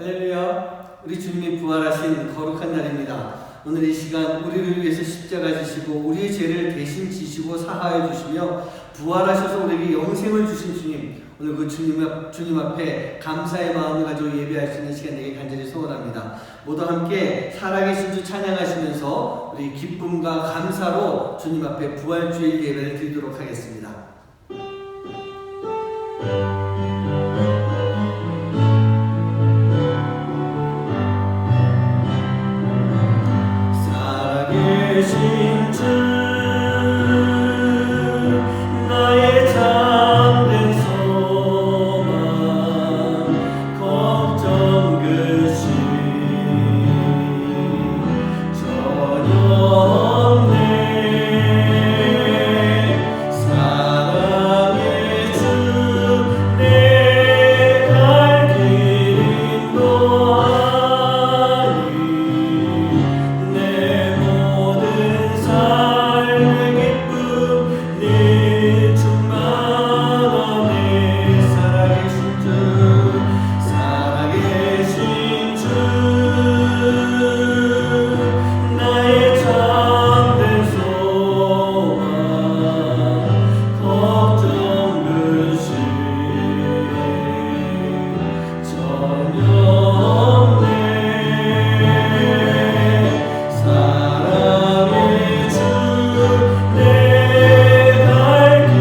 할렐루야. 우리 주님이 부활하신 거룩한 날입니다. 오늘 이 시간 우리를 위해서 십자가 지시고 우리의 죄를 대신 지시고 사하여 주시며 부활하셔서 우리에게 영생을 주신 주님, 오늘 그 주님 앞에 감사의 마음을 가지고 예배할 수 있는 시간 되게 간절히 소원합니다. 모두 함께 살아계신 주 찬양하시면서 우리 기쁨과 감사로 주님 앞에 부활주일 예배를 드리도록 하겠습니다. 살아계신 주 나의 참된 소망 걱정 근심 전혀 없네. 사랑의 주 내 갈 길 인도하니 내 모든 삶의 기쁨 늘 충만하네. 살아계신 주 나의 참된 소망 걱정 근심 전혀 없네. 사랑의 주 내 갈 길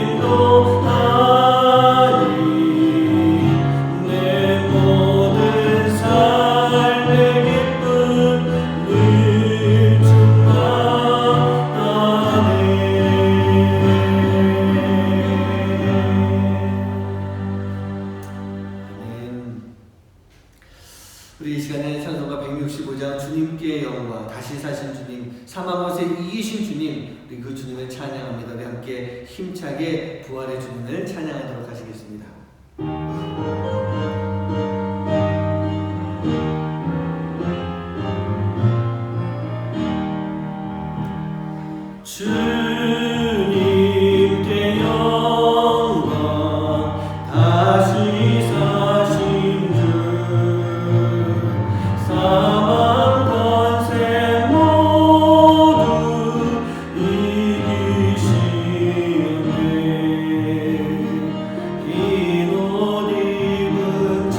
인도하니 내 모든 삶의 기쁨 늘 충만하네. 아멘. 우리 이 시간에 찬송가 165장 주님께 영광, 다시 사신 주님, 사망 것에 이기신 주님, 우리 그 주님을 찬양합니다. 우리 함께 힘차게 부활의 주님을 찬양하도록 하시겠습니다. 주님께 영광, 다시 사신 주, 사망 권세 모두 이기시네. 흰 옷 입은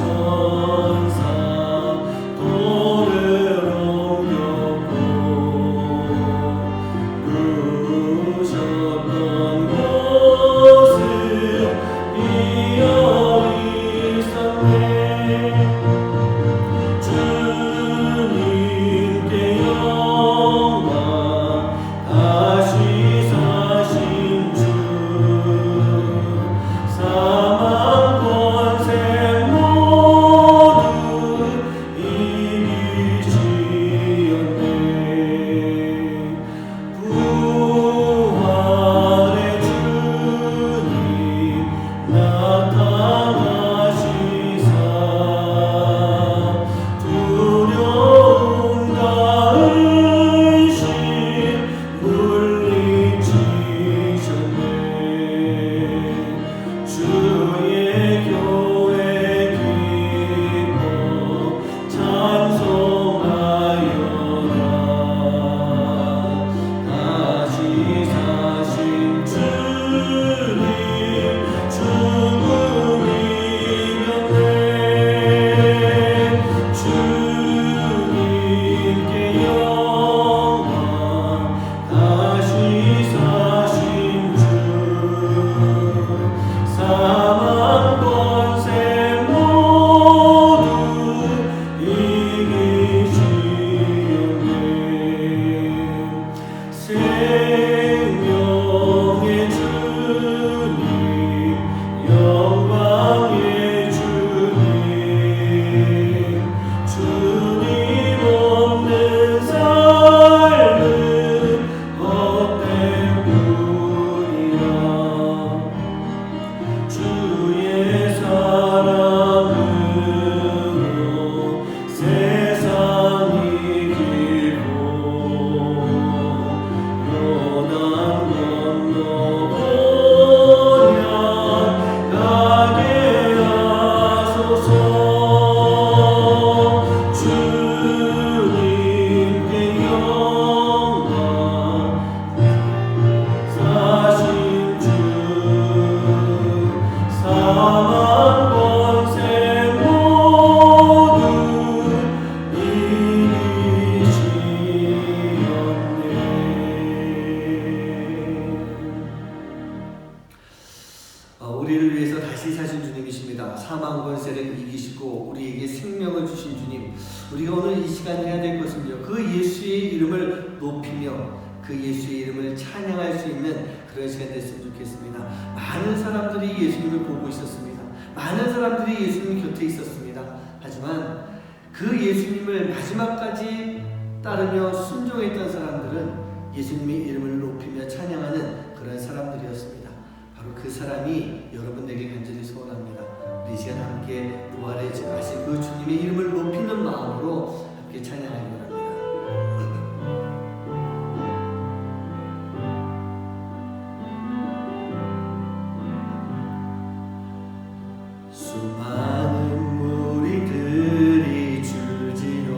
우리를 위해서 다시 사신 주님이십니다. 사망 권세를 이기시고 우리에게 생명을 주신 주님. 우리가 오늘 이 시간 해야 될 것은요, 그 예수의 이름을 높이며 그 예수의 이름을 찬양할 수 있는 그런 시간 됐으면 좋겠습니다. 많은 사람들이 예수님을 보고 있었습니다. 많은 사람들이 예수님 곁에 있었습니다. 하지만 그 예수님을 마지막까지 따르며 순종했던 사람들은 예수님의 이름을 높이며 찬양하는 그런 사람들이었습니다. 바로 그 사람이 여러분에게 간절히 소원합니다. 우리 이 시간 함께 부활의 주 하신 그 주님의 이름을 높이는 마음으로 함께 찬양하기 바랍니다. 수많은 무리들이 줄지어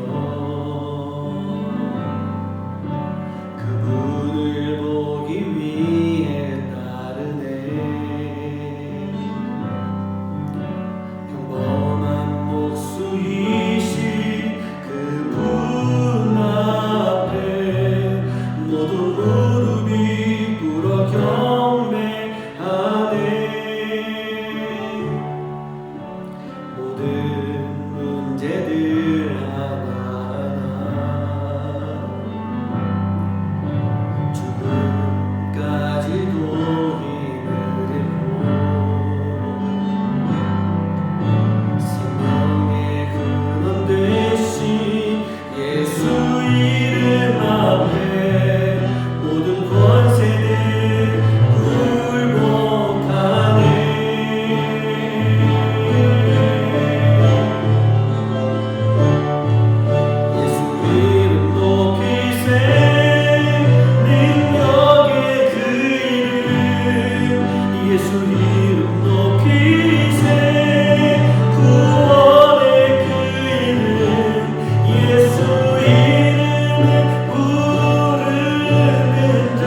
그분을 보기 위해 따르네. 평범한 목수이신 그분 앞에 모두 무릎이 꿇어 경배하네. 모든 문제들 하나하나 죽음까지도 힘을 잃고 생명의 근원 되신 예수 이름 앞에 모든 권세들 굴복하네. 예수 이름 높이세. 능력의 그 이름 예수 이름 높이세. 구원의 그 이름 예수 이름을 부르는 자.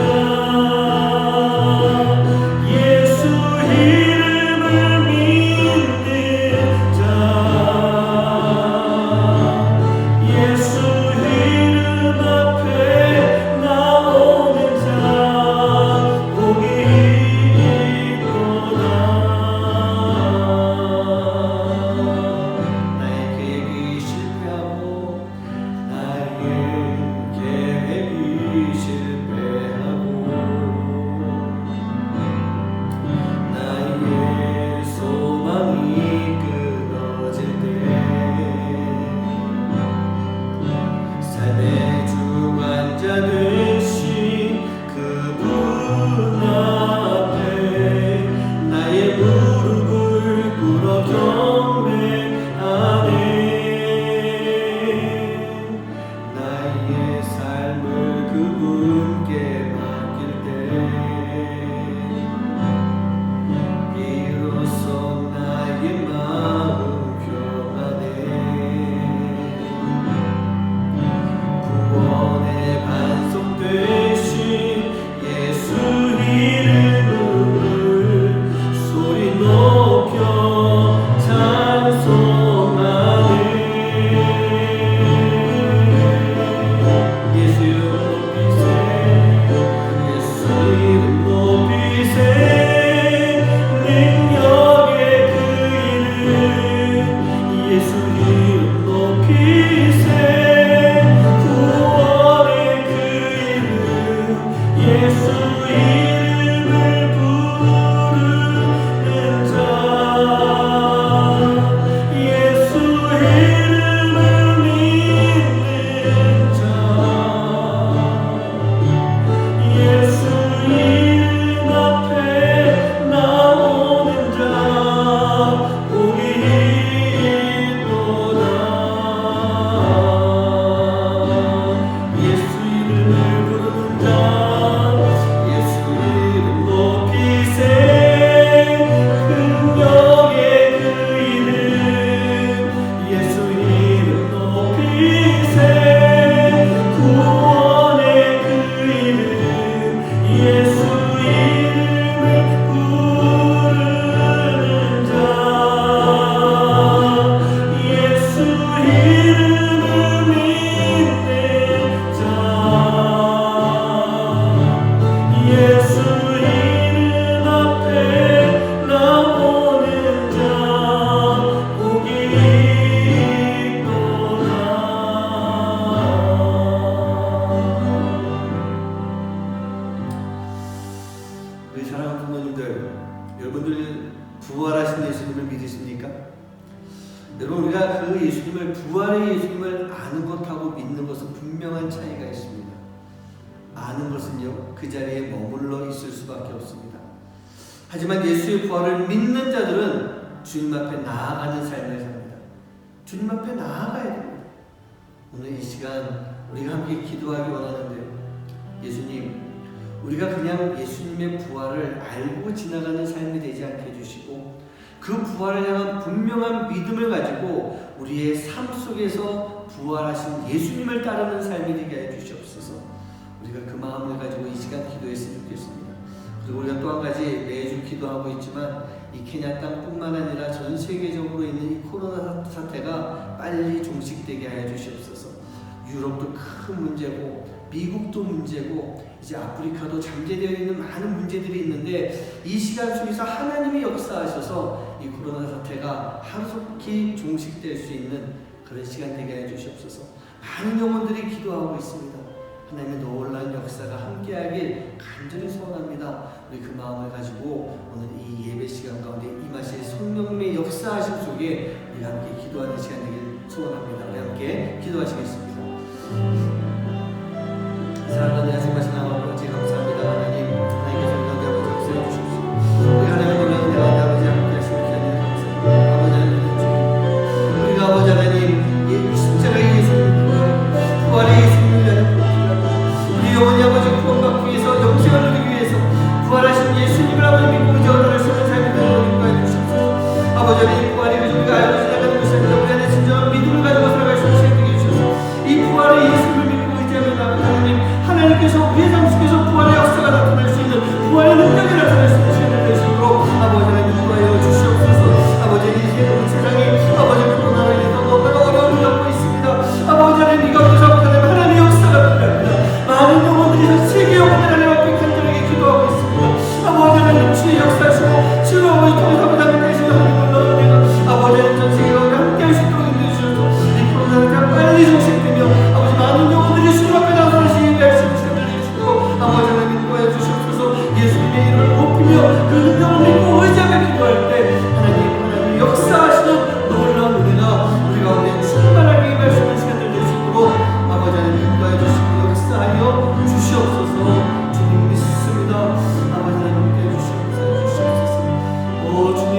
예수 이름을 믿는 자. 예수 이름 앞에 나오는 자 복이 있도다. 오늘 부활하신 예수님을 믿으십니까? 여러분, 우리가 그 예수님을, 부활의 예수님을 아는 것하고 믿는 것은 분명한 차이가 있습니다. 아는 것은요, 그 자리에 머물러 있을 수밖에 없습니다. 하지만 예수의 부활을 믿는 자들은 주님 앞에 나아가는 삶을 삽니다. 주님 앞에 나아가야 됩니다. 오늘 이 시간 우리가 함께 기도하기 원하는데요. 예수님, 우리가 그냥 예수님의 부활을 알고 지나가는 삶이 되지 않게 해주시고, 그 부활을 향한 분명한 믿음을 가지고 우리의 삶 속에서 부활하신 예수님을 따르는 삶이 되게 해주시옵소서. 우리가 그 마음을 가지고 이 시간 기도했으면 좋겠습니다. 그리고 우리가 또 한 가지 매주 기도하고 있지만, 이 케냐 땅뿐만 아니라 전 세계적으로 있는 이 코로나 사태가 빨리 종식되게 하여 주시옵소서. 유럽도 큰 문제고 미국도 문제고 이제 아프리카도 잠재되어 있는 많은 문제들이 있는데, 이 시간 속에서 하나님이 역사하셔서 이 코로나 사태가 하루속히 종식될 수 있는 그런 시간 되게 해 주시옵소서. 많은 영혼들이 기도하고 있습니다. 하나님의 놀라운 역사가 함께하길 간절히 소원합니다. 우리 그 마음을 가지고 오늘 이 예배 시간 가운데 임하실 성령님의 역사하심 속에 우리가 함께 기도하는 시간 되길 소원합니다. 우리 함께 기도하시겠습니다. 사랑하는 하나님, 아버지 감사합니다. 하나님께서 우리 아버지 역사해 주십시오. 우리 하나님의 놀라운 은혜와 아버지 함께 하시는 기도하는 감사합니다. 아버지 하나님 주님, 우리가 아버지 하나님 십자가의 예수님 부활의 예수님을 위하여 우리 영혼이 아버지 구원받기 위해서, 영생을 누리기 위해서 부활하신 예수님을 아버지 믿고 의지하도록 하시는 삶이 되도록 인도해 주십시오. 아버지 하나님, 부활이 그저 우리가 알고 지나가는 것이 아니라 우리 안에 진정한 믿음을 가지고 살아갈 수 있게 되게 해주셔서 이 부활의 예수님을 믿고 의지하면 아버지 하나님께서 우리의 삶 속에서 부활의 역사가 나타날 수 있는, 부활의 능력이 나타날 수 있는 시간을 되시도록 아버지 하나님 인도하여 주시옵소서. 아버지, 이 새로운 세상이 아버지 코로나로 인해서 너무나 어려움을 겪고 있습니다. 아버지 하나님, 이 가운데서 아버지 하나님, 하나님의 역사가 필요합니다. 많은 영혼들이, 세계 영혼들이 하나님 앞에 간절하게 기도하고 있습니다. 아버지 하나님, 주의 역사하시고 주로 아버지 통해서 아버지 하나님 계시는 하나님을 넣어내가 아버지 하나님 전 세계가 함께 할 수 있도록 인도해 주셔서 이 코로나가 빨리 종식되며 아버지 많은 영혼들이 주님 앞에 나서 다시 예배할 수 있는 시간을 내주시고 아버지 하나님 인도해 주시옵소서. 예수님의 이름을 높이며 그 능력을 믿고 의지하며 기도할 때 하나님 역사하시는 놀라운 은혜가 우리 가운데 충만하게 임할 수 있는 시간을 낼 수 있도록 아버지 하나님 인도해 주시고 역사하여 주시옵소서. 주님 믿습니다. 아버지 하나님 인도해 주시옵소서. 오 주님,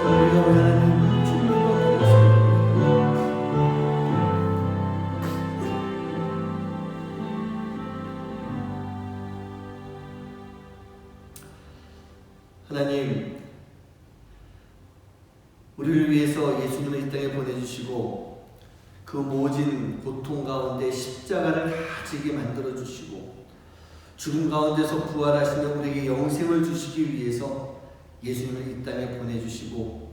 우리가 아버지 하나님 주님과 하나님, 우리를 위해서 예수님을 이 땅에 보내주시고 그 모진 고통 가운데 십자가를 다 지게 만들어주시고 죽음 가운데서 부활하시며 우리에게 영생을 주시기 위해서 예수님을 이 땅에 보내주시고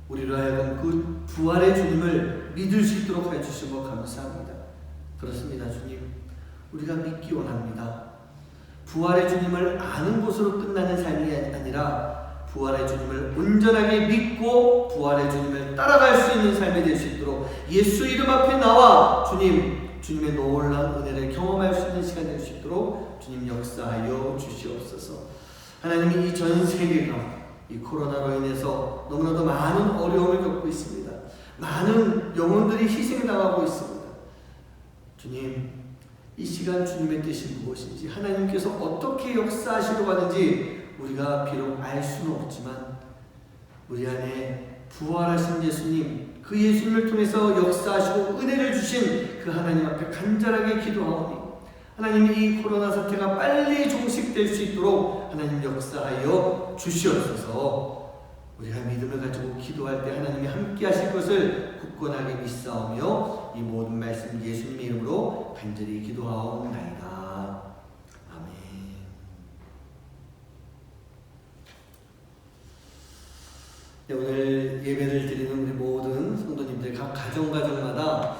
우리로 하여금 그 부활의 주님을 믿을 수 있도록 해주시고 감사합니다. 그렇습니다. 주님, 우리가 믿기 원합니다. 부활의 주님을 아는 것으로 끝나는 삶이 아니라 부활의 주님을 온전하게 믿고 부활의 주님을 따라갈 수 있는 삶이 될 수 있도록 예수 이름 앞에 나와 주님의 놀라운 은혜를 경험할 수 있는 시간 될 수 있도록 주님 역사하여 주시옵소서. 하나님이 이 전 세계가 이 코로나로 인해서 너무나도 많은 어려움을 겪고 있습니다. 많은 영혼들이 희생당하고 있습니다. 주님, 이 시간 주님의 뜻이 무엇인지, 하나님께서 어떻게 역사하시려고 하는지 우리가 비록 알 수는 없지만 우리 안에 부활하신 예수님, 그 예수님을 통해서 역사하시고 은혜를 주신 그 하나님 앞에 간절하게 기도하오니 하나님이 이 코로나 사태가 빨리 종식될 수 있도록 하나님 역사하여 주시옵소서. 우리가 믿음을 가지고 기도할 때 하나님이 함께 하실 것을 굳건하게 믿사오며 이 모든 말씀 예수님의 이름으로 간절히 기도하옵나이다. 아멘. 네, 오늘 예배를 드리는 우리 모든 성도님들 각 가정마다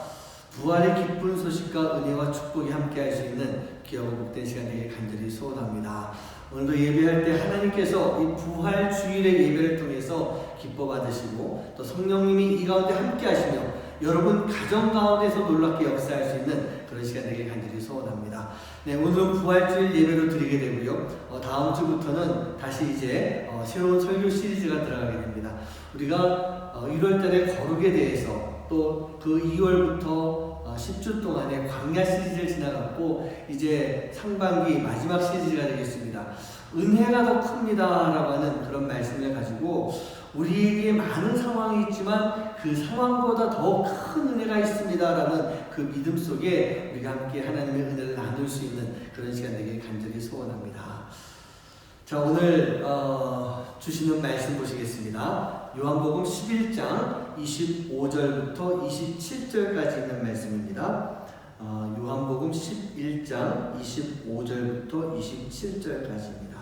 부활의 기쁜 소식과 은혜와 축복이 함께 할 수 있는 귀하고 복된 시간 되게 간절히 소원합니다. 오늘도 예배할 때 하나님께서 이 부활 주일의 예배를 통해서 기뻐 받으시고 또 성령님이 이 가운데 함께 하시며 여러분 가정 가운데서 놀랍게 역사할 수 있는 그런 시간 되길 간절히 소원합니다. 네, 오늘은 부활주일 예배로 드리게 되고요. 다음 주부터는 다시 이제 새로운 설교 시리즈가 들어가게 됩니다. 우리가 1월달에 거룩에 대해서 또 그 2월부터 10주 동안의 광야 시리즈를 지나갔고 이제 상반기 마지막 시리즈가 되겠습니다. 은혜가 더 큽니다 라고 하는 그런 말씀을 가지고 우리에게 많은 상황이 있지만 그 상황보다 더 큰 은혜가 있습니다 라는 그 믿음 속에 우리가 함께 하나님의 은혜를 나눌 수 있는 그런 시간 되길 간절히 소원합니다. 자, 오늘 주시는 말씀 보시겠습니다. 요한복음 11장 25절부터 27절까지 있는 말씀입니다. 요한복음 11장 25절부터 27절까지입니다.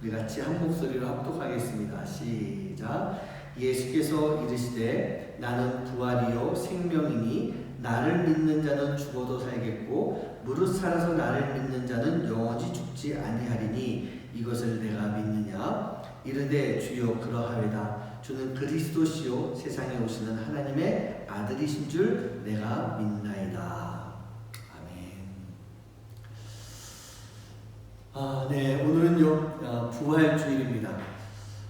우리 같이 한 목소리로 합독하겠습니다. 시작. 예수께서 이르시되 나는 부활이요 생명이니 나를 믿는 자는 죽어도 살겠고 무릇 살아서 나를 믿는 자는 영원히 죽지 아니하리니 이것을 내가 믿느냐? 이르되 주여 그러하외다. 주는 그리스도시요 세상에 오시는 하나님의 아들이신 줄 내가 믿나이다. 네, 오늘은요 부활주일입니다.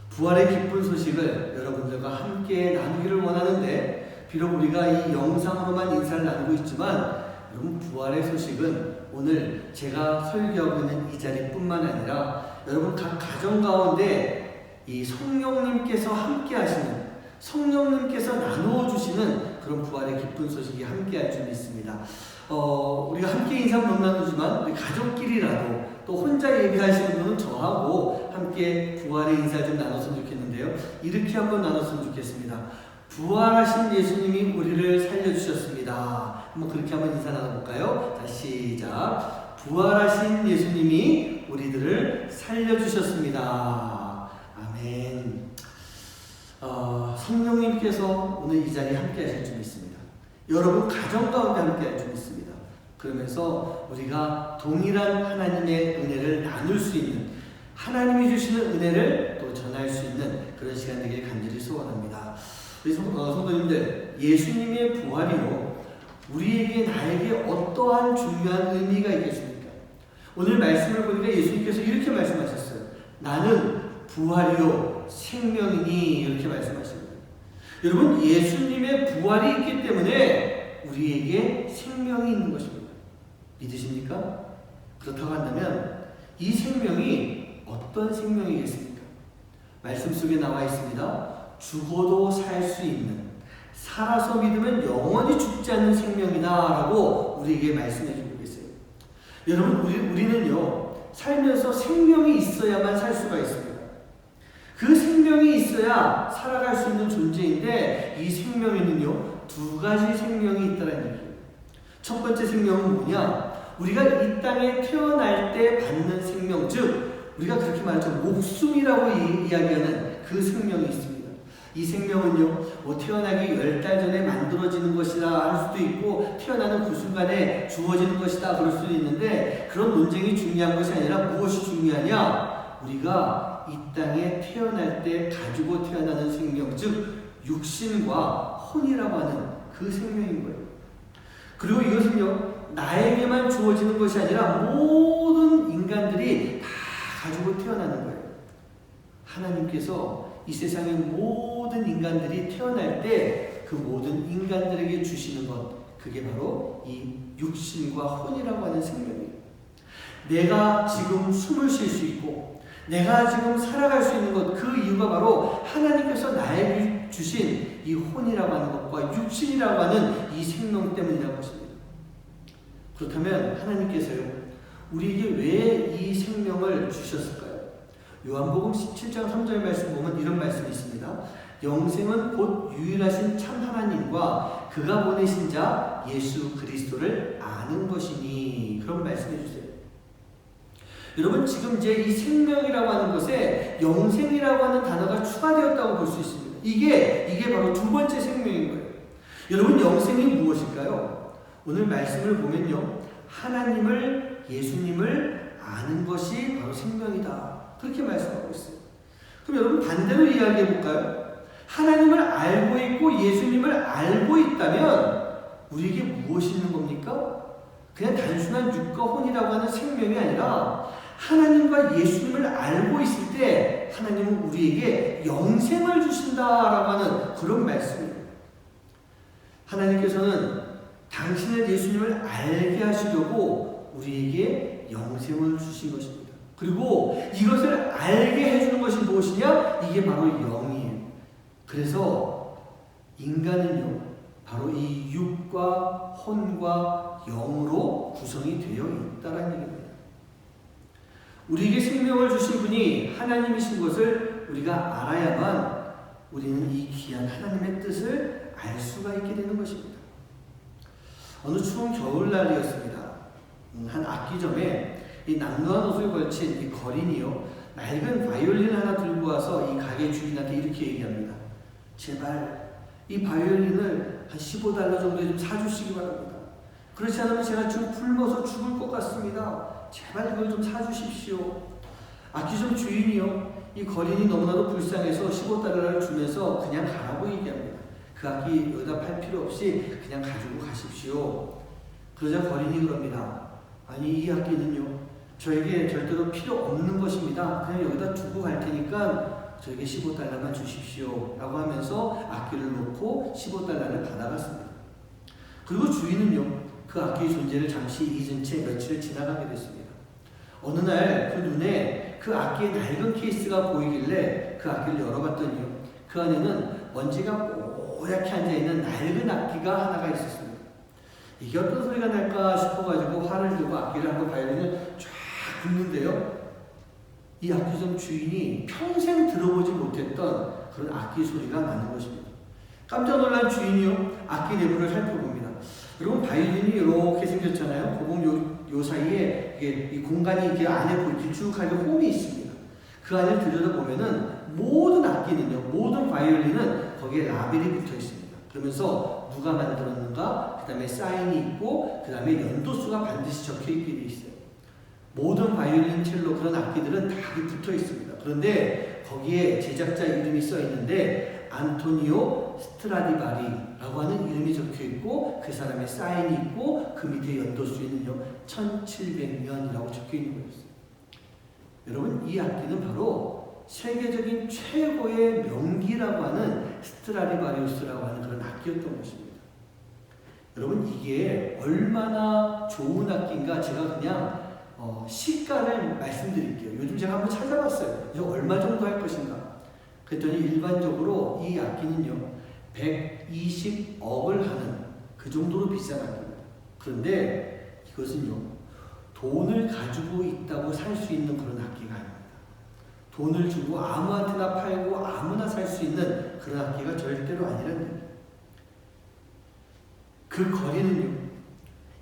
부활의 기쁜 소식을 여러분들과 함께 나누기를 원하는데 비록 우리가 이 영상으로만 인사를 나누고 있지만 여러분 부활의 소식은 오늘 제가 설교하고 있는 이 자리뿐만 아니라 여러분 각 가정 가운데 이 성령님께서 함께 하시는 성령님께서 나누어 주시는 그런 부활의 기쁜 소식이 함께 할 줄 믿습니다. 우리가 함께 인사 못 나누지만 우리 가족끼리라도 또 혼자 예배하시는 분은 저하고 함께 부활의 인사 좀 나눴으면 좋겠는데요. 이렇게 한번 나눴으면 좋겠습니다. 부활하신 예수님이 우리를 살려주셨습니다. 한번 그렇게 한번 인사 나눠볼까요? 자, 시작. 부활하신 예수님이 우리들을 살려주셨습니다. 아멘. 성령님께서 오늘 이 자리에 함께 하실 줄 믿습니다. 여러분 가정 가운데 함께 할 줄 믿습니다. 그러면서 우리가 동일한 하나님의 은혜를 나눌 수 있는 하나님이 주시는 은혜를 또 전할 수 있는 그런 시간 되길 간절히 소원합니다. 우리 성도님들, 예수님의 부활이요 우리에게 나에게 어떠한 중요한 의미가 있겠습니까? 오늘 말씀을 보니까 예수님께서 이렇게 말씀하셨어요. 나는 부활이요 생명이니 이렇게 말씀하십니다. 여러분 예수님의 부활이 있기 때문에 우리에게 생명이 있는 것입니다. 믿으십니까? 그렇다고 한다면 이 생명이 어떤 생명이겠습니까? 말씀 속에 나와 있습니다. 죽어도 살 수 있는, 살아서 믿으면 영원히 죽지 않는 생명이다 라고 우리에게 말씀해 주고 계세요. 여러분 우리는요 살면서 생명이 있어야만 살 수가 있습니다. 그 생명이 있어야 살아갈 수 있는 존재인데 이 생명에는요 두 가지 생명이 있다는 얘기예요. 첫 번째 생명은 뭐냐? 우리가 이 땅에 태어날 때 받는 생명, 즉 우리가 그렇게 말하죠. 목숨이라고 이야기하는 그 생명이 있습니다. 이 생명은요 태어나기 10달 전에 만들어지는 것이라 할 수도 있고 태어나는 그 순간에 주어지는 것이다 그럴 수도 있는데 그런 논쟁이 중요한 것이 아니라 무엇이 중요하냐? 우리가 이 땅에 태어날 때 가지고 태어나는 생명, 즉 육신과 혼이라고 하는 그 생명인 거예요. 그리고 이것은요 나에게만 주어지는 것이 아니라 모든 인간들이 다 가지고 태어나는 거예요. 하나님께서 이 세상의 모든 인간들이 태어날 때 그 모든 인간들에게 주시는 것, 그게 바로 이 육신과 혼이라고 하는 생명이에요. 내가 지금 숨을 쉴 수 있고 내가 지금 살아갈 수 있는 것, 그 이유가 바로 하나님께서 나에게 주신 이 혼이라고 하는 것과 육신이라고 하는 이 생명 때문이라고 하십니다. 그렇다면 하나님께서요 우리에게 왜 이 생명을 주셨을까요? 요한복음 17장 3절 말씀 보면 이런 말씀이 있습니다. 영생은 곧 유일하신 참 하나님과 그가 보내신 자 예수 그리스도를 아는 것이니, 그런 말씀해 주세요. 여러분 지금 이제 이 생명이라고 하는 것에 영생이라고 하는 단어가 추가되었다고 볼 수 있습니다. 이게 바로 두 번째 생명인 거예요. 여러분 영생이 무엇일까요? 오늘 말씀을 보면요 하나님을, 예수님을 아는 것이 바로 생명이다 그렇게 말씀하고 있어요. 그럼 여러분 반대로 이야기해 볼까요? 하나님을 알고 있고 예수님을 알고 있다면 우리에게 무엇이 있는 겁니까? 그냥 단순한 육과 혼이라고 하는 생명이 아니라 하나님과 예수님을 알고 있을 때 하나님은 우리에게 영생을 주신다라고 하는 그런 말씀입니다. 하나님께서는 당신의 예수님을 알게 하시려고 우리에게 영생을 주신 것입니다. 그리고 이것을 알게 해주는 것이 무엇이냐? 이게 바로 영이에요. 그래서 인간은요, 바로 이 육과 혼과 영으로 구성이 되어 있다는 얘기입니다. 우리에게 생명을 주신 분이 하나님이신 것을 우리가 알아야만 우리는 이 귀한 하나님의 뜻을 알 수가 있게 되는 것입니다. 어느 추운 겨울날이었습니다. 한 악기점에 이 남루한 옷을 걸친 이 거린이요, 낡은 바이올린 하나 들고 와서 이 가게 주인한테 이렇게 얘기합니다. 제발 이 바이올린을 한 15달러 정도에 좀 사주시기 바랍니다. 그렇지 않으면 제가 좀 굶어서 죽을 것 같습니다. 제발 이걸 좀 사주십시오. 악기점 주인이요, 이 거린이 너무나도 불쌍해서 15달러를 주면서 그냥 가라고 얘기합니다. 그 악기 여기다 팔 필요 없이 그냥 가지고 가십시오. 그러자 거린이 그럽니다. 아니, 이 악기는요, 저에게 절대로 필요 없는 것입니다. 그냥 여기다 두고 갈 테니까 저에게 15달러만 주십시오 라고 하면서 악기를 놓고 15달러를 받아갔습니다. 그리고 주인은요, 그 악기의 존재를 잠시 잊은 채 며칠을 지나가게 됐습니다. 어느 날 그 눈에 그 악기의 낡은 케이스가 보이길래 그 악기를 열어봤더니요, 그 안에는 먼지가 뽀얗게 앉아있는 낡은 악기가 하나가 있었습니다. 이게 어떤 소리가 날까 싶어가지고 화를 들고 악기를 한번 바이올린을 쫙 긁는데요, 이 악기점 주인이 평생 들어보지 못했던 그런 악기 소리가 나는 것입니다. 깜짝 놀란 주인이요, 악기 내부를 살펴봅니다. 여러분, 바이올린이 이렇게 생겼잖아요. 보면 요 사이에 이게 이 공간이 이렇게 안에 길쭉하게 홈이 있습니다. 그 안을 들여다보면은 모든 악기는요, 모든 바이올린은 거기에 라벨이 붙어 있습니다. 그러면서 누가 만들었는가, 그 다음에 사인이 있고, 그 다음에 연도수가 반드시 적혀 있게 되어 있어요. 모든 바이올린, 첼로 그런 악기들은 다 붙어 있습니다. 그런데 거기에 제작자 이름이 써 있는데 안토니오 스트라디바리라고 하는 이름이 적혀 있고, 그 사람의 사인이 있고, 그 밑에 연도수에는요 1700년이라고 적혀 있는 거였어요. 여러분, 이 악기는 바로 세계적인 최고의 명기라고 하는 스트라디바리우스라고 하는 그런 악기였던 것입니다. 여러분, 이게 얼마나 좋은 악기인가 제가 그냥 시가를 말씀드릴게요. 요즘 제가 한번 찾아봤어요. 이거 얼마 정도 할 것인가? 그랬더니 일반적으로 이 악기는요 120억을 하는 그 정도로 비싼 악기입니다. 그런데 이것은요, 돈을 가지고 있다고 살 수 있는 그런 악기가 아닙니다. 돈을 주고 아무한테나 팔고 아무나 살 수 있는 그런 악기가 절대로 아니라는 얘기예요. 그 거리는요,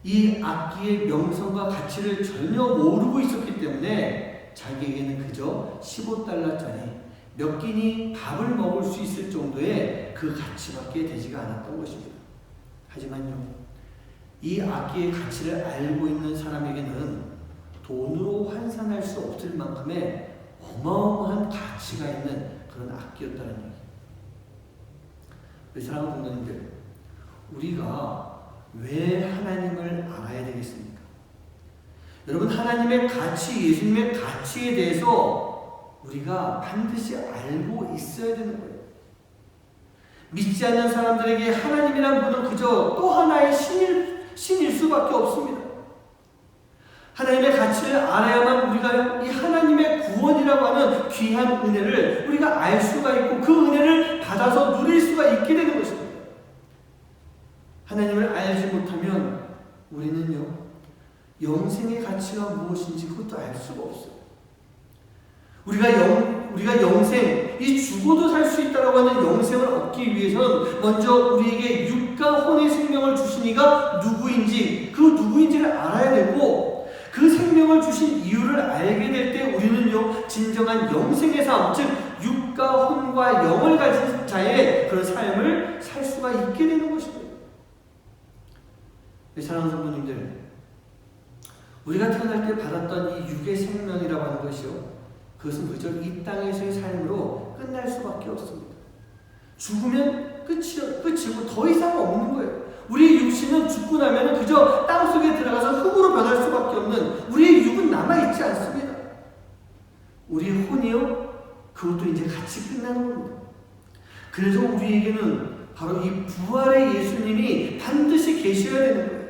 이 악기의 명성과 가치를 전혀 모르고 있었기 때문에 자기에게는 그저 15달러짜리 몇 끼니 밥을 먹을 수 있을 정도의 그 가치밖에 되지가 않았던 것입니다. 하지만요, 이 악기의 가치를 알고 있는 사람에게는 돈으로 환산할 수 없을 만큼의 어마어마한 가치가 있는 그런 악기였다는 얘기예요. 우리 사랑하는 동료님들, 우리가 왜 하나님을 알아야 되겠습니까? 여러분, 하나님의 가치, 예수님의 가치에 대해서 우리가 반드시 알고 있어야 되는 거예요. 믿지 않는 사람들에게 하나님이란 분은 그저 또 하나의 신일 수밖에 없습니다. 하나님의 가치를 알아야만 우리가 이 하나님의 구원이라고 하는 귀한 은혜를 우리가 알 수가 있고 그 은혜를 받아서 누릴 수가 있게 되는 것입니다. 하나님을 알지 못하면 우리는요, 영생의 가치가 무엇인지 그것도 알 수가 없어요. 우리가 영생, 이 죽어도 살 수 있다고 하는 영생을 얻기 위해서는 먼저 우리에게 육과 혼의 생명을 주신 이가 누구인지, 그 누구인지를 알아야 되고, 그 생명을 주신 이유를 알게 될 때 우리는요, 진정한 영생의 삶, 즉 육과 혼과 영을 가진 자의 그런 삶을 살 수가 있게 되는 것입니다. 사랑하는 성도님들, 우리가 태어날 때 받았던 이 육의 생명이라고 하는 것이요, 그것은 그저 이 땅에서의 삶으로 끝날 수밖에 없습니다. 죽으면 끝이고 더 이상 없는 거예요. 우리의 육신은 죽고 나면 그저 땅속에 들어가서 흙으로 변할 수밖에 없는 우리의 육은 남아있지 않습니다. 우리의 혼이요, 그것도 이제 같이 끝나는 겁니다. 그래서 우리에게는 바로 이 부활의 예수님이 반드시 계셔야 되는 거예요.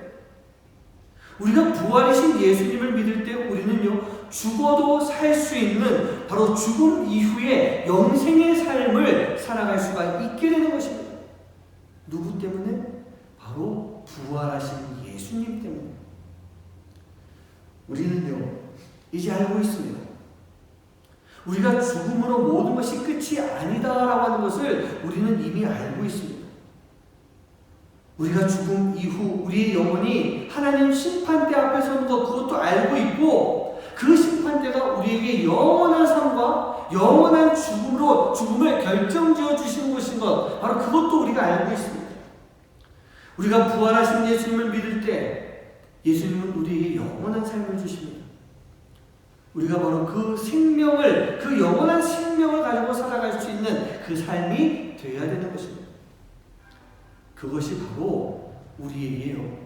우리가 부활이신 예수님을 믿을 때 우리는요, 죽어도 살 수 있는 바로 죽음 이후의 영생의 삶을 살아갈 수가 있게 되는 것입니다. 누구 때문에? 바로 부활하신 예수님 때문에. 우리는요, 이제 알고 있습니다. 우리가 죽음으로 모든 것이 끝이 아니다라고 하는 것을 우리는 이미 알고 있습니다. 우리가 죽음 이후 우리의 영혼이 하나님 심판대 앞에 서는 것, 그것도 알고 있고, 그 심판대가 우리에게 영원한 삶과 영원한 죽음을 결정지어 주시는 것인 것, 바로 그것도 우리가 알고 있습니다. 우리가 부활하신 예수님을 믿을 때 예수님은 우리에게 영원한 삶을 주십니다. 우리가 바로 그 생명을, 그 영원한 생명을 가지고 살아갈 수 있는 그 삶이 되어야 되는 것입니다. 그것이 바로 우리에게요,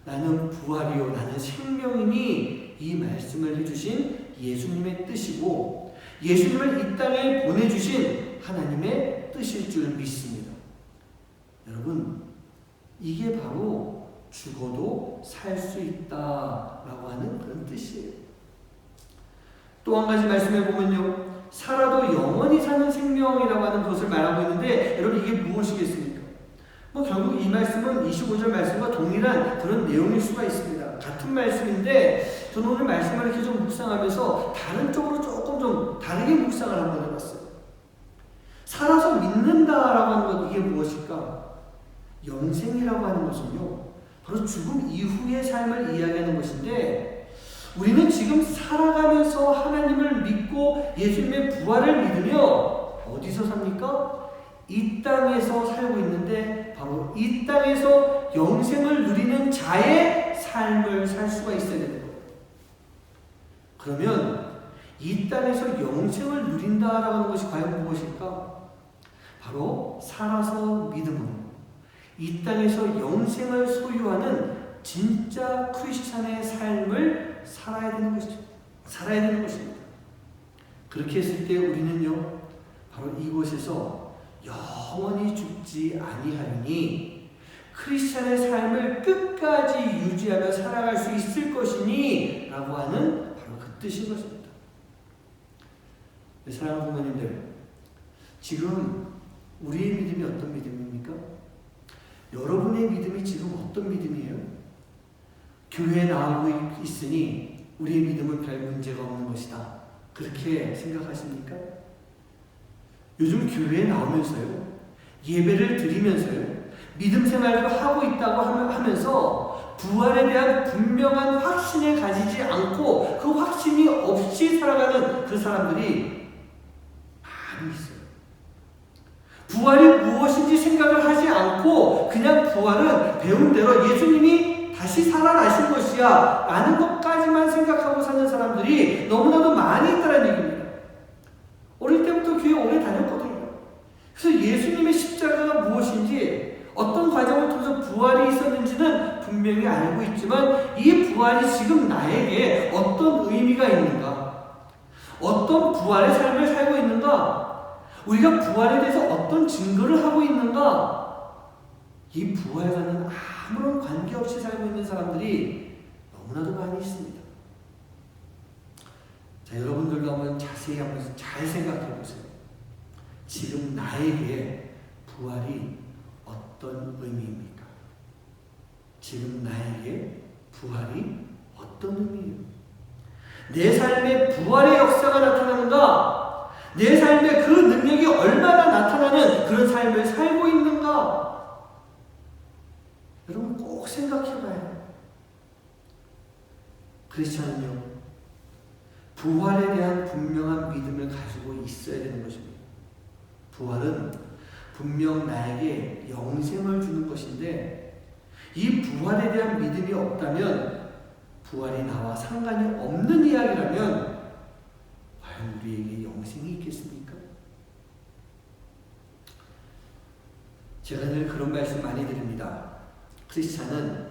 나는 부활이요 나는 생명이니 이 말씀을 해주신 예수님의 뜻이고, 예수님을 이 땅에 보내주신 하나님의 뜻일 줄 믿습니다. 여러분, 이게 바로 죽어도 살 수 있다라고 하는 그런 뜻이에요. 또 한 가지 말씀해 보면요, 살아도 영원히 사는 생명이라고 하는 것을 말하고 있는데, 여러분 이게 무엇이겠습니까? 결국 이 말씀은 25절 말씀과 동일한 그런 내용일 수가 있습니다. 같은 말씀인데 저는 오늘 말씀을 이렇게 좀 묵상하면서 다른 쪽으로 조금 좀 다르게 묵상을 한번 해봤어요. 살아서 믿는다라고 하는 것, 이게 무엇일까? 영생이라고 하는 것은요, 바로 죽음 이후의 삶을 이야기하는 것인데, 우리는 지금 살아가면서 하나님을 믿고 예수님의 부활을 믿으며 어디서 삽니까? 이 땅에서 살고 있는데 바로 이 땅에서 영생을 누리는 자의 삶을 살 수가 있어야 되는 거예요. 그러면 이 땅에서 영생을 누린다라고 하는 것이 과연 무엇일까? 바로 살아서 믿음으로 이 땅에서 영생을 소유하는 진짜 크리스찬의 삶을 살아야 되는 것입니다. 그렇게 했을 때 우리는요, 바로 이곳에서 영원히 죽지 아니하리니 크리스찬의 삶을 끝까지 유지하며 살아갈 수 있을 것이니 라고 하는 바로 그 뜻인 것입니다. 사랑하는 부모님들, 지금 우리의 믿음이 어떤 믿음입니까? 여러분의 믿음이 지금 어떤 믿음이에요? 교회에 나오고 있으니 우리의 믿음은 별 문제가 없는 것이다, 그렇게 생각하십니까? 요즘 교회에 나오면서요, 예배를 드리면서요, 믿음 생활도 하고 있다고 하면서 부활에 대한 분명한 확신을 가지지 않고 그 확신이 없이 살아가는 그 사람들이 많이 있어요. 부활이 무엇인지 생각을 하지 않고 그냥 부활은 배운 대로 예수님이 다시 살아나신 것이야 라는 것까지만 생각하고 사는 사람들이 너무나도 많이 있다는 얘기입니다. 어릴 때부터 교회 오래 다녔거든요. 그래서 예수님의 십자가가 무엇인지, 어떤 과정을 통해서 부활이 있었는지는 분명히 알고 있지만 이 부활이 지금 나에게 어떤 의미가 있는가, 어떤 부활의 삶을 살고 있는가, 우리가 부활에 대해서 어떤 증거를 하고 있는가, 이 부활과는 아무런 관계없이 살고 있는 사람들이 너무나도 많이 있습니다. 자, 여러분들도 한번 자세히 한번 잘 생각해 보세요. 지금 나에게 부활이 어떤 의미입니까? 지금 나에게 부활이 어떤 의미예요? 내 삶에 부활의 역사가 나타나는가? 내 삶에 그 능력이 얼마나 나타나는 그런 삶을 살고 있는가? 여러분 꼭 생각해 봐요. 크리스찬은요, 부활에 대한 분명한 믿음을 가지고 있어야 되는 것입니다. 부활은 분명 나에게 영생을 주는 것인데, 이 부활에 대한 믿음이 없다면, 부활이 나와 상관이 없는 이야기라면 과연 우리에게 영생이 있겠습니까? 제가 늘 그런 말씀 많이 드립니다. 크리스찬은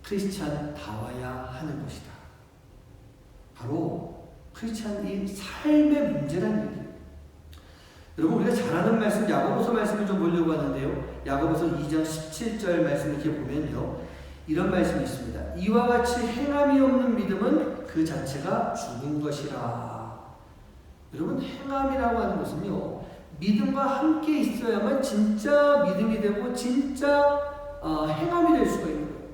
크리스찬다워야 하는 것이다. 바로 크리스찬이 삶의 문제라는 얘기예요. 여러분, 우리가 잘 아는 말씀, 야고보서 말씀을 좀 보려고 하는데요. 야고보서 2장 17절 말씀 이렇게 보면요, 이런 말씀이 있습니다. 이와 같이 행함이 없는 믿음은 그 자체가 죽은 것이라. 여러분, 행함이라고 하는 것은요, 믿음과 함께 있어야만 진짜 믿음이 되고 진짜 행함이 될 수가 있는 거예요.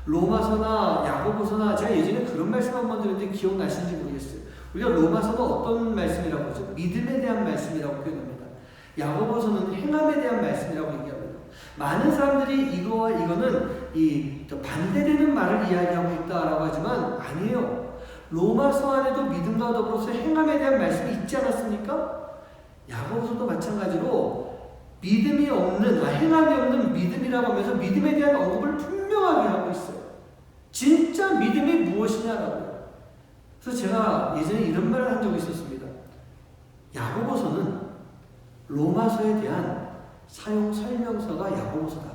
로마서나 야고보서나, 제가 예전에 그런 말씀 한번 들었는데 기억나시는지 모르겠어요. 우리가 로마서는 어떤 말씀이라고 하죠? 믿음에 대한 말씀이라고 표현합니다. 야고보서는 행함에 대한 말씀이라고 얘기합니다. 많은 사람들이 이거와 이거는 반대되는 말을 이야기하고 있다라고 하지만 아니에요. 로마서 안에도 믿음과 더불어서 행함에 대한 말씀이 있지 않았습니까? 야고보서도 마찬가지로 믿음이 없는, 행함이 없는 믿음이라고 하면서 믿음에 대한 언급을 분명하게 하고 있어요. 진짜 믿음이 무엇이냐라고요. 그래서 제가 예전에 이런 말을 한 적이 있었습니다. 야고보서는 로마서에 대한 사용 설명서가 야고보서다.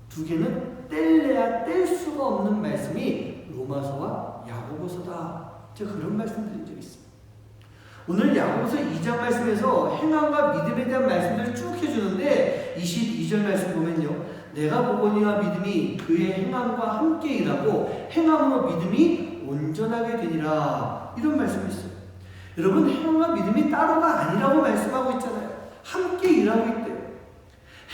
두 개는 뗄래야 뗄 수가 없는 말씀이 로마서와 야고보서다. 제가 그런 말씀 드린 적이 있습니다. 오늘 야고보서 2장 말씀에서 행함과 믿음에 대한 말씀들을 쭉 해주는데 22절 말씀 보면요, 내가 보거니와 믿음이 그의 행함과 함께 일하고 행함으로 믿음이 온전하게 되니라. 이런 말씀이 있어요. 여러분, 행함과 믿음이 따로가 아니라고 말씀하고 있잖아요. 함께 일하고 있대요.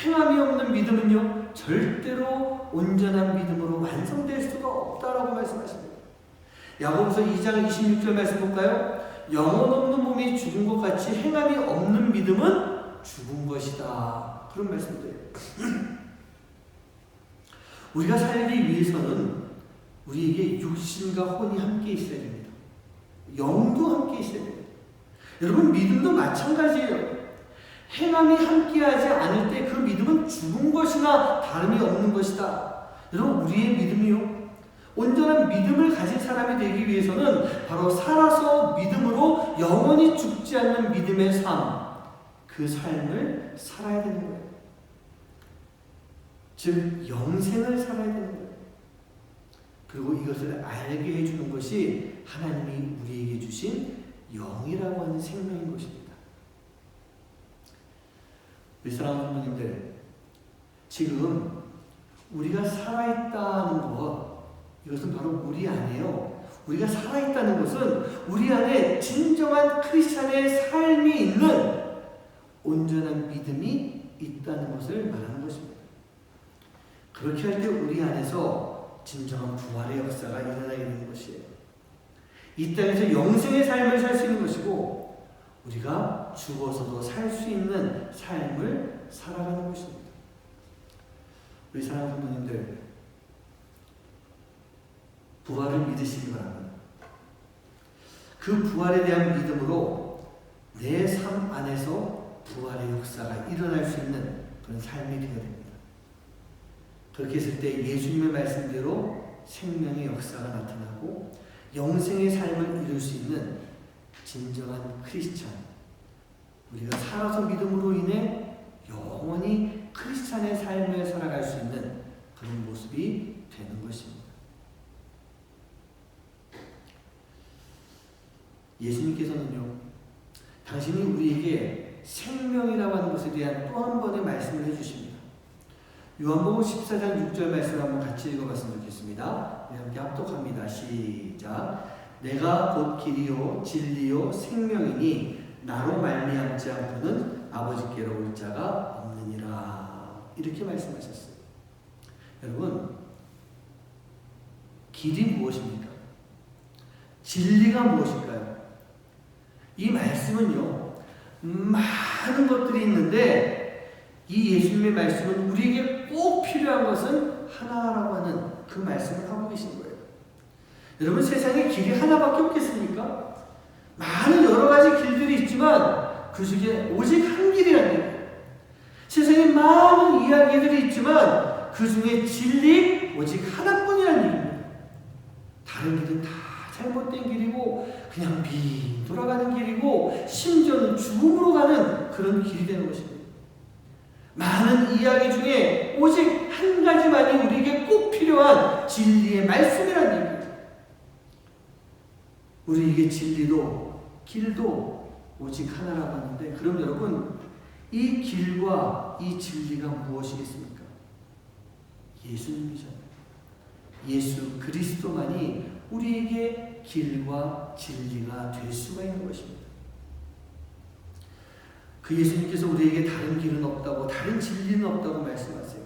행함이 없는 믿음은요, 절대로 온전한 믿음으로 완성될 수가 없다라고 말씀하십니다. 야고보서 2장 26절 말씀 볼까요? 영혼 없는 몸이 죽은 것 같이 행함이 없는 믿음은 죽은 것이다. 그런 말씀드려요. 우리가 살기 위해서는 우리에게 육신과 혼이 함께 있어야 됩니다. 영도 함께 있어야 됩니다. 여러분, 믿음도 마찬가지예요. 행함이 함께하지 않을 때 그 믿음은 죽은 것이나 다름이 없는 것이다. 여러분, 우리의 믿음이요, 온전한 믿음을 가진 사람이 되기 위해서는 바로 살아서 믿음으로 영원히 죽지 않는 믿음의 삶, 그 삶을 살아야 되는 거예요. 즉, 영생을 살아야 되는 거예요. 그리고 이것을 알게 해주는 것이 하나님이 우리에게 주신 영이라고 하는 생명인 것입니다. 우리 사랑하는 부모님들, 지금 우리가 살아있다는 것, 이것은 바로 우리 안에요. 우리가 살아있다는 것은 우리 안에 진정한 크리스찬의 삶이 있는 온전한 믿음이 있다는 것을 말하는 것입니다. 그렇게 할 때 우리 안에서 진정한 부활의 역사가 일어나게 되는 것이에요. 이 땅에서 영생의 삶을 살 수 있는 것이고, 우리가 죽어서도 살 수 있는 삶을 살아가는 것입니다. 우리 사랑하는 부모님들, 부활을 믿으시기 바랍니다. 그 부활에 대한 믿음으로 내 삶 안에서 부활의 역사가 일어날 수 있는 그런 삶이 되어야 됩니다. 그렇게 했을 때 예수님의 말씀대로 생명의 역사가 나타나고 영생의 삶을 이룰 수 있는 진정한 크리스찬, 우리가 살아서 믿음으로 인해 영원히 크리스찬의 삶을 살아갈 수 있는 그런 모습이 되는 것입니다. 예수님께서는요, 당신이 우리에게 생명이라고 하는 것에 대한 또 한 번의 말씀을 해주십니다. 요한복음 14장 6절 말씀을 한번 같이 읽어봤으면 좋겠습니다. 우리 함께 합독합니다. 시작. 내가 곧 길이요 진리요 생명이니 나로 말미암지 않고는 아버지께로 올 자가 없느니라. 이렇게 말씀하셨어요. 여러분, 길이 무엇입니까? 진리가 무엇일까요? 이 말씀은요, 많은 것들이 있는데 이 예수님의 말씀은 우리에게 꼭 필요한 것은 하나라고 하는 그 말씀을 하고 계신 거예요. 여러분, 세상에 길이 하나밖에 없겠습니까? 많은 여러 가지 길들이 있지만 그 중에 오직 한 길이라는 거예요. 세상에 많은 이야기들이 있지만 그 중에 진리 오직 하나뿐이라는 얘기입니다. 다른 길은 다 잘못된 길이고 그냥 빙 돌아가는 길이고 심지어는 죽음으로 가는 그런 길이 되는 것입니다. 많은 이야기 중에 오직 한 가지만이 우리에게 꼭 필요한 진리의 말씀이라는 얘기예요. 우리에게 진리도 길도 오직 하나라고 하는데, 그럼 여러분, 이 길과 이 진리가 무엇이겠습니까? 예수님이잖아요. 예수 그리스도만이 우리에게 길과 진리가 될 수가 있는 것입니다. 그 예수님께서 우리에게 다른 길은 없다고, 다른 진리는 없다고 말씀하세요.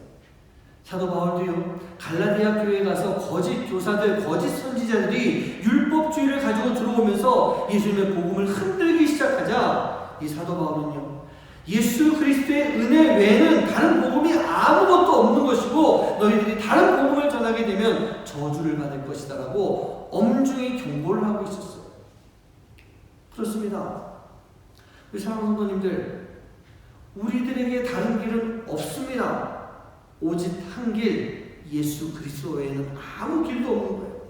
사도 바울도요, 갈라디아 교회에 가서 거짓 교사들, 거짓 선지자들이 율법주의를 가지고 들어오면서 예수님의 복음을 흔들기 시작하자, 이 사도 바울은요, 예수 그리스도의 은혜 외에는 다른 복음이 아무것도 없는 것이고, 너희들이 다른 복음을 전하게 되면 저주를 받을 것이다 라고 엄중히 경고를 하고 있었어요. 그렇습니다. 우리 사랑하는 성도님들, 우리들에게 다른 길은 없습니다. 오직 한 길, 예수 그리스도 외에는 아무 길도 없는 거예요.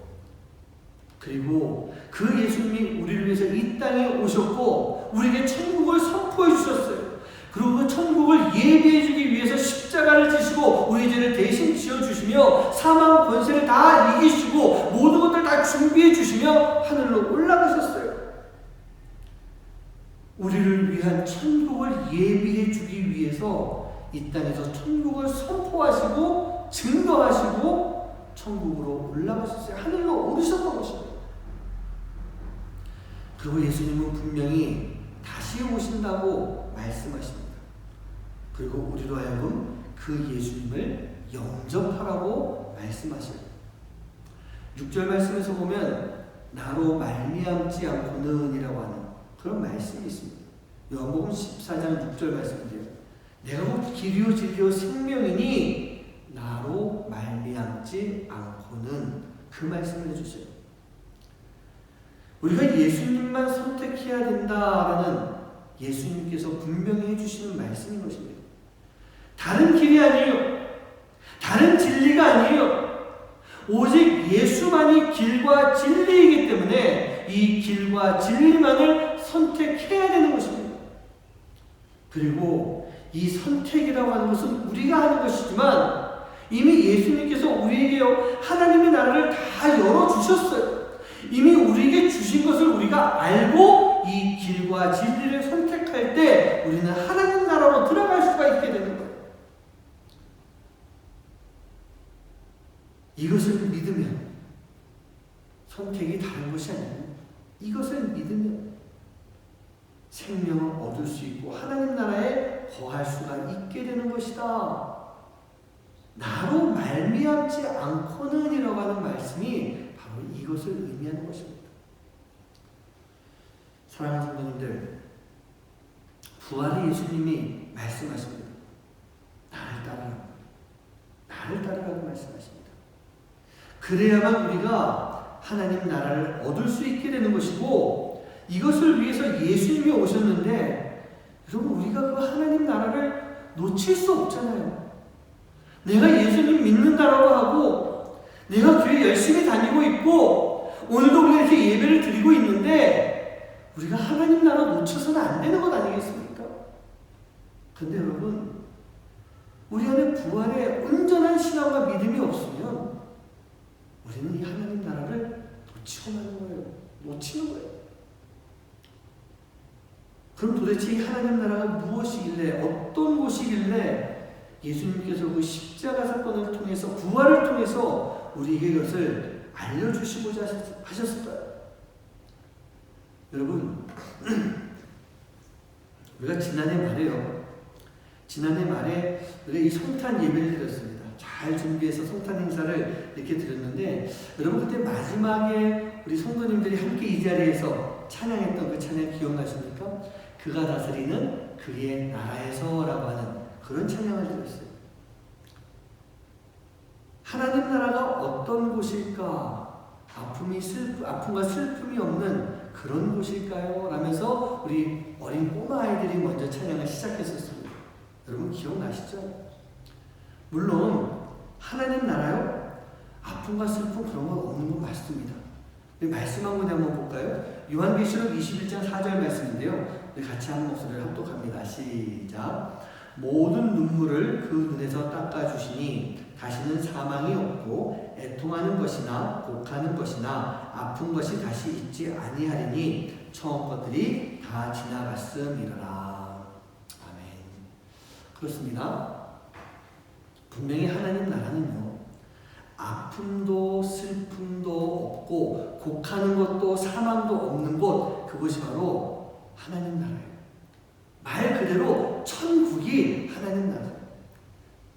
그리고 그 예수님이 우리를 위해서 이 땅에 오셨고 우리에게 천국을 선포해 주셨어요. 그리고 그 천국을 예비해 주기 위해서 십자가를 지시고 우리 죄를 대신 지어주시며 사망 권세를 다 이기시고 모든 것들 다 준비해 주시며 하늘로 올라가셨어요. 우리를 위한 천국을 예비해 주기 위해서 이 땅에서 천국을 선포하시고 증거하시고 천국으로 올라가셨어요. 하늘로 오르셨던 것입니다. 그리고 예수님은 분명히 다시 오신다고 말씀하십니다. 그리고 우리로 하여금 그 예수님을 영접하라고 말씀하셔요. 6절 말씀에서 보면 나로 말미암지 않고는 이라고 하는 그런 말씀이 있습니다. 요한복음 14장 6절 말씀인데요. 내가 곧 길이요 진리요 생명이니 나로 말미암지 않고는, 그 말씀을 해주세요. 우리가 예수님만 선택해야 된다라는 예수님께서 분명히 해주시는 말씀인 것입니다. 다른 길이 아니에요. 다른 진리가 아니에요. 오직 예수만이 길과 진리이기 때문에 이 길과 진리만을 선택해야 되는 것입니다. 그리고 이 선택이라고 하는 것은 우리가 하는 것이지만 이미 예수님께서 우리에게요 하나님의 나라를 다 열어주셨어요. 이미 우리에게 주신 것을 우리가 알고 이 길과 진리를 선택할 때 우리는 하나님 나라로 들어갈 수가 있게 되는 거예요. 이것을 믿으면, 선택이 다른 것이 아니에요. 이것을 믿으면 생명을 얻을 수 있고 하나님 나라에 거할 수가 있게 되는 것이다. 나로 말미암지 않고는 이라고 하는 말씀이 바로 이것을 의미하는 것입니다. 사랑하는 성도님들, 부활의 예수님이 말씀하십니다. 나를 따르라. 나를 따르라고 말씀하십니다. 그래야만 우리가 하나님 나라를 얻을 수 있게 되는 것이고, 이것을 위해서 예수님이 오셨는데, 여러분 우리가 그 하나님 나라를 놓칠 수 없잖아요. 내가 예수님 믿는다라고 하고 내가 교회 열심히 다니고 있고 오늘도 우리가 이렇게 예배를 드리고 있는데 우리가 하나님 나라 놓쳐서는 안 되는 것 아니겠습니까? 근데 여러분, 우리 안에 부활의 온전한 신앙과 믿음이 없으면 우리는 이 하나님 나라를 놓치고 마는 거예요. 놓치는 거예요. 그럼 도대체 이 하나님 나라가 무엇이길래, 어떤 곳이길래 예수님께서 그 십자가 사건을 통해서, 부활을 통해서 우리에게 이것을 알려주시고자 하셨을까요? 여러분, 우리가 지난해 말에 우리가 이 성탄 예배를 드렸습니다. 잘 준비해서 성탄 행사를 이렇게 드렸는데, 여러분 그때 마지막에 우리 성도님들이 함께 이 자리에서 찬양했던 그 찬양 기억나십니까? 그가 다스리는 그의 나라에서라고 하는 그런 찬양을 드렸어요. 하나님 나라가 어떤 곳일까? 아픔과 슬픔이 없는 그런 곳일까요? 라면서 우리 어린 꼬마 아이들이 먼저 찬양을 시작했었습니다. 여러분 기억나시죠? 물론 하나님 나라요? 아픔과 슬픔 그런 건 없는 건 맞습니다. 말씀 한 군데 한번 볼까요? 요한계시록 21장 4절 말씀인데요. 우리 같이 한 목소리를 합독합니다. 시작. 모든 눈물을 그 눈에서 닦아주시니 다시는 사망이 없고 애통하는 것이나 곡하는 것이나 아픈 것이 다시 있지 아니하리니 처음 것들이 다 지나갔음이라. 아멘. 그렇습니다. 분명히 하나님 나라는요, 아픔도 슬픔도 없고 곡하는 것도 사망도 없는 곳, 그것이 바로 하나님 나라예요. 말 그대로 천국이 하나님 나라예요.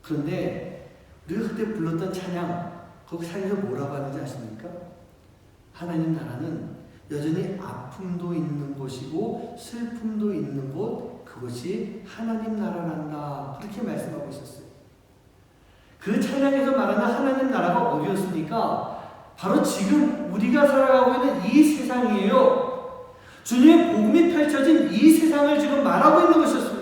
그런데 우리가 그때 불렀던 찬양, 거기 사이에서 뭐라고 하는지 아십니까? 하나님 나라는 여전히 아픔도 있는 곳이고 슬픔도 있는 곳, 그것이 하나님 나라란다. 그렇게 말씀하고 있었어요. 그 찬양에서 말하는 하나님 나라가 어디였습니까? 바로 지금 우리가 살아가고 있는 이 세상이에요. 주님의 복음이 펼쳐진 이 세상을 지금 말하고 있는 것이었습니다.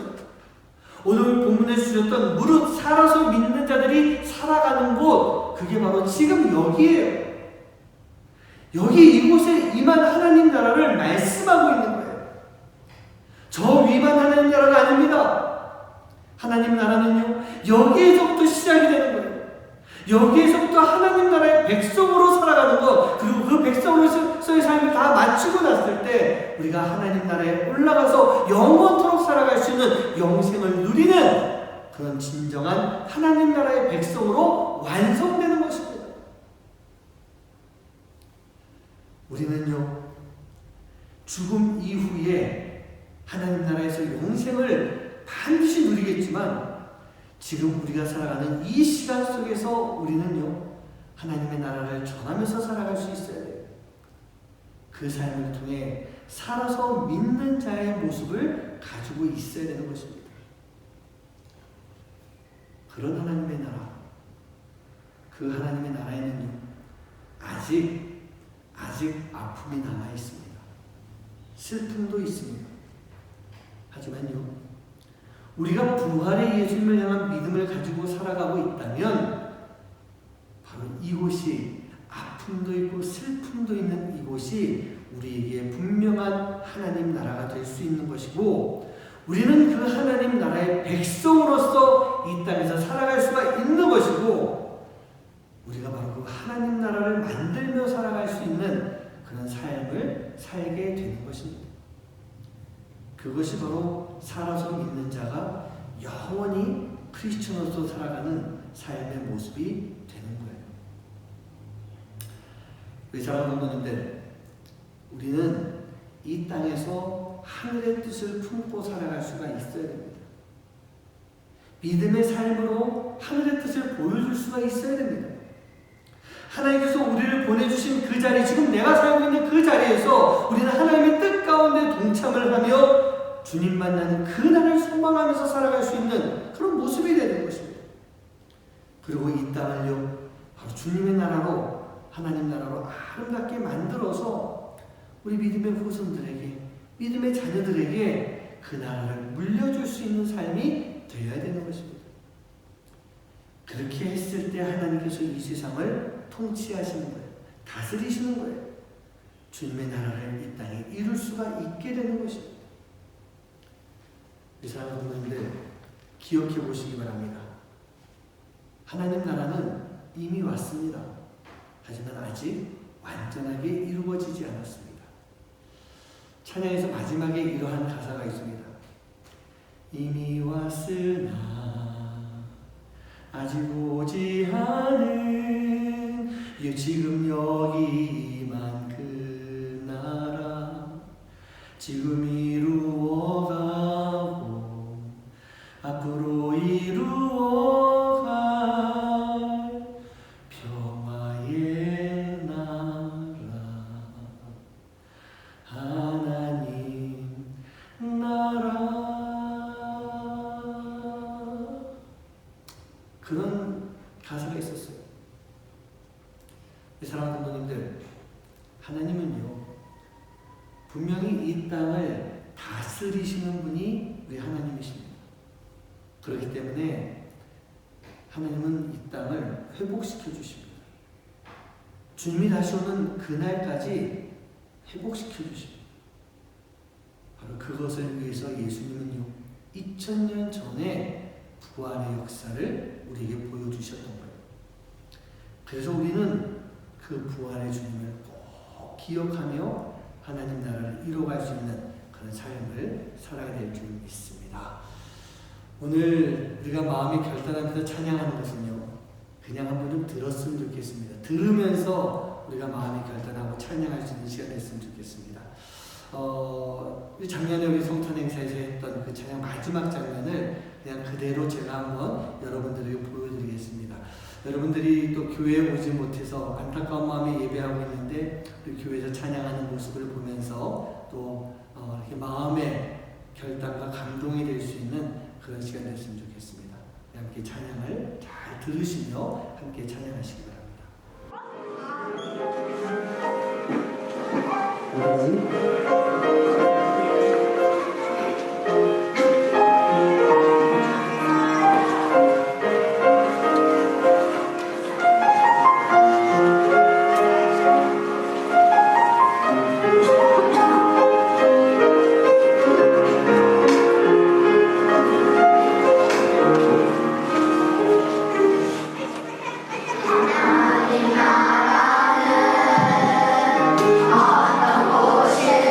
오늘 본문에 주셨던 무릇 살아서 믿는 자들이 살아가는 곳, 그게 바로 지금 여기에요. 여기 이곳에 임한 하나님 나라를 말씀하고 있는 거예요. 저 위만 하나님 나라가 아닙니다. 하나님 나라는요, 여기에서부터 시작이 되는 거예요. 여기에서부터 하나님 나라의 백성으로 살아가는 것, 그리고 그 백성으로서의 삶을 다 마치고 났을 때 우리가 하나님 나라에 올라가서 영원토록 살아갈 수 있는 영생을 누리는 그런 진정한 하나님 나라의 백성으로 완성되는 것입니다. 우리는요, 죽음 이후에 하나님 나라에서 영생을 반드시 누리겠지만 지금 우리가 살아가는 이 시간 속에서 우리는요, 하나님의 나라를 전하면서 살아갈 수 있어야 돼요. 그 삶을 통해 살아서 믿는 자의 모습을 가지고 있어야 되는 것입니다. 그런 하나님의 나라, 그 하나님의 나라에는요, 아직 아픔이 남아 있습니다. 슬픔도 있습니다. 하지만요, 우리가 부활의 예수님을 향한 믿음을 가지고 살아가고 있다면 바로 이곳이, 아픔도 있고 슬픔도 있는 이곳이 우리에게 분명한 하나님 나라가 될 수 있는 것이고, 우리는 그 하나님 나라의 백성으로서 이 땅에서 살아갈 수가 있는 것이고, 우리가 바로 그 하나님 나라를 만들며 살아갈 수 있는 그런 삶을 살게 되는 것입니다. 그것이 바로 살아서 믿는 자가 영원히 크리스천으로서 살아가는 삶의 모습이 되는 거예요. 우리 사랑하는 성도님들, 우리는 이 땅에서 하늘의 뜻을 품고 살아갈 수가 있어야 됩니다. 믿음의 삶으로 하늘의 뜻을 보여줄 수가 있어야 됩니다. 하나님께서 우리를 보내주신 그 자리, 지금 내가 살고 있는 그 자리에서 우리는 하나님의 뜻 가운데 동참을 하며 주님 만나는 그 날을 소망하면서 살아갈 수 있는 그런 모습이 되는 것입니다. 그리고 이 땅을요, 바로 주님의 나라로, 하나님 나라로 아름답게 만들어서 우리 믿음의 후손들에게, 믿음의 자녀들에게 그 나라를 물려줄 수 있는 삶이 되어야 되는 것입니다. 그렇게 했을 때 하나님께서 이 세상을 통치하시는 거예요. 다스리시는 거예요. 주님의 나라를 이 땅에 이룰 수가 있게 되는 것입니다. 이 사랑하는 분들, 기억해 보시기 바랍니다. 하나님 나라는 이미 왔습니다. 하지만 아직 완전하게 이루어지지 않았습니다. 찬양에서 마지막에 이러한 가사가 있습니다. 이미 왔으나 아직 오지 않은 지금 여기 임한 그 나라, 지금 이루어가고 앞으로 이루어갈 평화의 나라, 하나님 나라. 그런 가사가 있었어요. 사랑하는 성도님들, 하나님은요, 분명히 이 땅을 다스리시는 분이 우리 하나님이십니다. 그렇기 때문에 하나님은 이 땅을 회복시켜 주십니다. 주님이 다시 오는 그날까지 회복시켜 주십니다. 바로 그것을 위해서 예수님은요, 2000년 전에 부활의 역사를 우리에게 보여주셨던 거예요. 그래서 우리는 그 부활의 주님을 꼭 기억하며 하나님 나라를 이뤄갈 수 있는 그런 삶을 살아야 될 줄 믿습니다. 오늘 우리가 마음이 결단하면서 찬양하는 것은요, 그냥 한번 좀 들었으면 좋겠습니다. 들으면서 우리가 마음이 결단하고 찬양할 수 있는 시간이 됐으면 좋겠습니다. 작년에 우리 성탄 행사에서 했던 그 찬양 마지막 장면을 그냥 그대로 제가 한번 여러분들에게 보여드리겠습니다. 여러분들이 또 교회에 오지 못해서 안타까운 마음에 예배하고 있는데 우리 교회에서 찬양하는 모습을 보면서 또 이렇게 마음의 결단과 감동이 될 수 있는 그런 시간 됐으면 좋겠습니다. 함께 찬양을 잘 들으시며 함께 찬양하시기 바랍니다. 어떤 곳이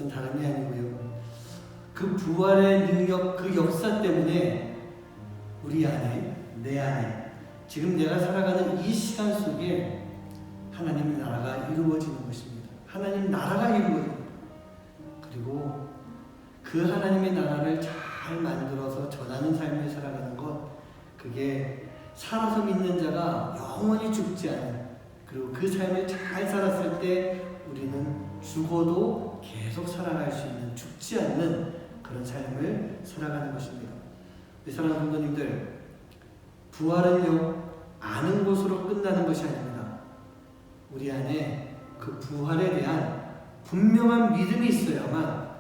그것은 다름이 아니고요. 그 부활의 능력, 그 역사 때문에 우리 안에, 내 안에, 지금 내가 살아가는 이 시간 속에 하나님 나라가 이루어지는 것입니다. 하나님 나라가 이루어집니다. 그리고 그 하나님의 나라를 잘 만들어서 전하는 삶을 살아가는 것, 그게 살아서 믿는 자가 영원히 죽지 않은, 그리고 그 삶을 잘 살았을 때 우리는 죽어도 계속 살아갈 수 있는, 죽지 않는 그런 삶을 살아가는 것입니다. 사랑하는 성도님들, 부활은요, 아는 것으로 끝나는 것이 아닙니다. 우리 안에 그 부활에 대한 분명한 믿음이 있어야만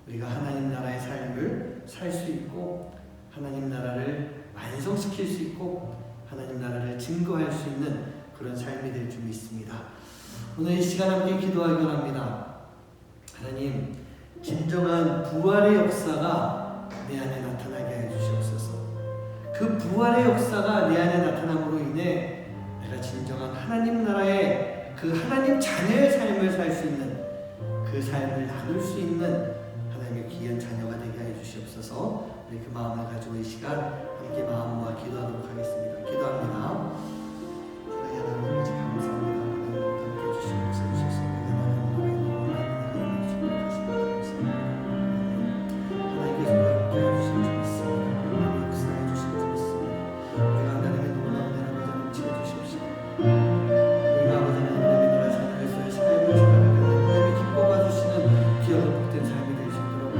우리가 하나님 나라의 삶을 살 수 있고, 하나님 나라를 완성시킬 수 있고, 하나님 나라를 증거할 수 있는 그런 삶이 될 줄 믿습니다. 오늘 이 시간 함께 기도하기 원합니다. 하나님, 진정한 부활의 역사가 내 안에 나타나게 해 주시옵소서. 그 부활의 역사가 내 안에 나타남으로 인해 내가 진정한 하나님 나라의 그 하나님 자녀의 삶을 살 수 있는, 그 삶을 나눌 수 있는 하나님의 귀한 자녀가 되게 해 주시옵소서. 우리 그 마음을 가지고 이 시간 함께 마음 모아 기도하도록 하겠습니다. 기도합니다. 하나님 아버지 감사합니다. 하나님 함께 해주시고 역사주셔서 하나님께서 함께 해주실 줄 믿습니다. 하나님 역사해 주실 줄 믿습니다. 우리가 하나님의 놀라운 은혜를 넘치게 주십시오. 우리가 아버지 하나님의 나라 자녀에서의 삶을 살아가는 하나님의 기뻐 봐주시는 귀하고 복된 삶이 될 수 있도록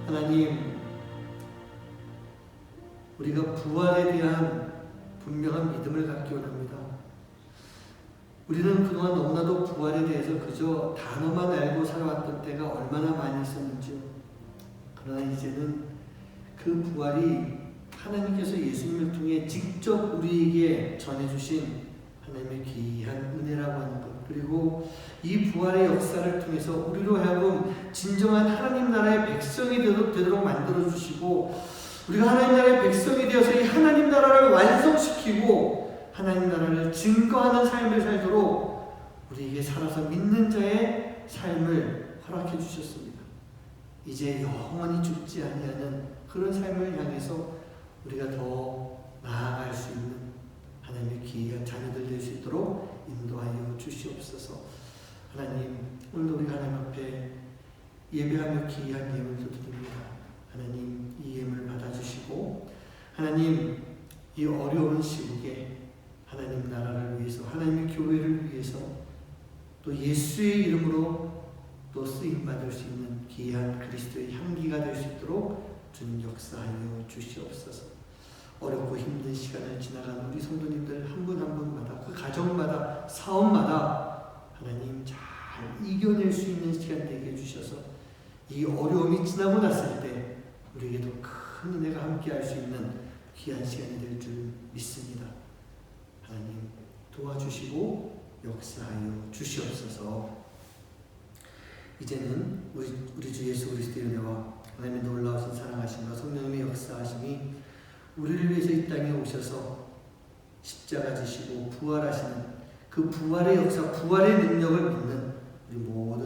하나님, 우리가 부활에 대한 분명한 믿음을 갖기 원합니다. 우리는 그동안 너무나도 부활에 대해서 그저 단어만 알고 살아왔던 때가 얼마나 많이 있었는지요. 그러나 이제는 그 부활이 하나님께서 예수님을 통해 직접 우리에게 전해주신 하나님의 귀한 은혜라고 하는 것, 그리고 이 부활의 역사를 통해서 우리로 하여금 진정한 하나님 나라의 백성이 되도록 만들어주시고, 우리가 하나님 나라의 백성이 되어서 이 하나님 나라를 완성시키고 하나님 나라를 증거하는 삶을 살도록 우리에게 살아서 믿는 자의 삶을 허락해 주셨습니다. 이제 영원히 죽지 아니하는 그런 삶을 향해서 우리가 더 나아갈 수 있는 하나님의 귀한 자녀들 될 수 있도록 인도하여 주시옵소서. 하나님, 오늘도 우리 하나님 앞에 예배하며 귀한 예물도 드립니다. 하나님, 이 예물을 받아주시고, 하나님, 이 어려운 시국에 하나님 나라를 위해서, 하나님의 교회를 위해서, 또 예수의 이름으로 또 쓰임받을 수 있는 귀한 그리스도의 향기가 될 수 있도록 주님 역사하여 주시옵소서. 어렵고 힘든 시간을 지나가는 우리 성도님들 한 분 한 분마다, 그 가정마다, 사업마다 하나님 잘 이겨낼 수 있는 시간 되게 해주셔서 이 어려움이 지나고 났을 때 우리에게도 큰 은혜가 함께할 수 있는 귀한 시간이 될 줄 믿습니다. 하나님 도와주시고 역사하여 주시옵소서. 이제는 우리 주 예수 그리스도의 은혜와 하나님의 놀라우신 사랑하심과 성령님의 역사하심이 우리를 위해서 이 땅에 오셔서 십자가 지시고 부활하시는 그 부활의 역사, 부활의 능력을 믿는 우리 모든